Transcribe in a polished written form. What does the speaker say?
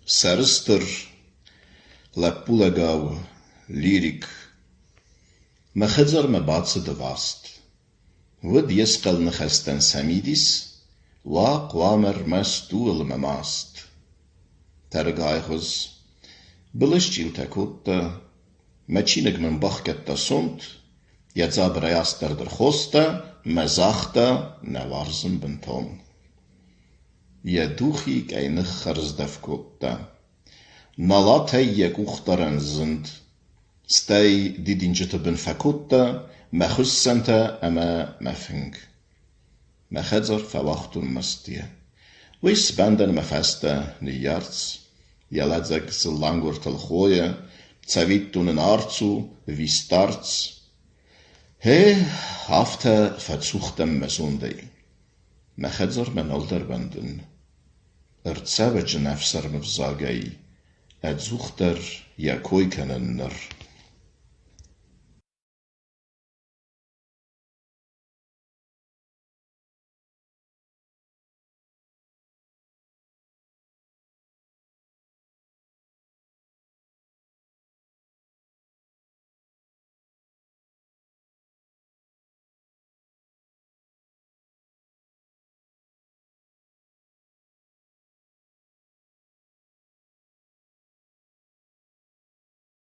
Sarıstır, Lappulagau, Lyrik. مخزر مباطس دواست. ود يسقل نخستن سميديس، وقوامر مستول مماست. ترغايخز، بلشجيل تكوتا، مچينك من بخكتا سنت، يتزاب رياستر در خوستا، مزاختا نوارزن بنتون. يدوخي كاينخ خرز دفكوتا. نالاتي يكوخترن زند. ستاي دي دينجت بن فاكوتا مخسنتا اما مفنج مخزر فواخت مستيا ويس باندن مفاستا نيارتس يلادزك زلانغور تلخويا تساويتون ارتسو ويستارتس هي هافتا فتسوختم مسوندي مخزر من الدر بندن ارتساوج نفسر مفزاقي ادزوختر يا كوي كننر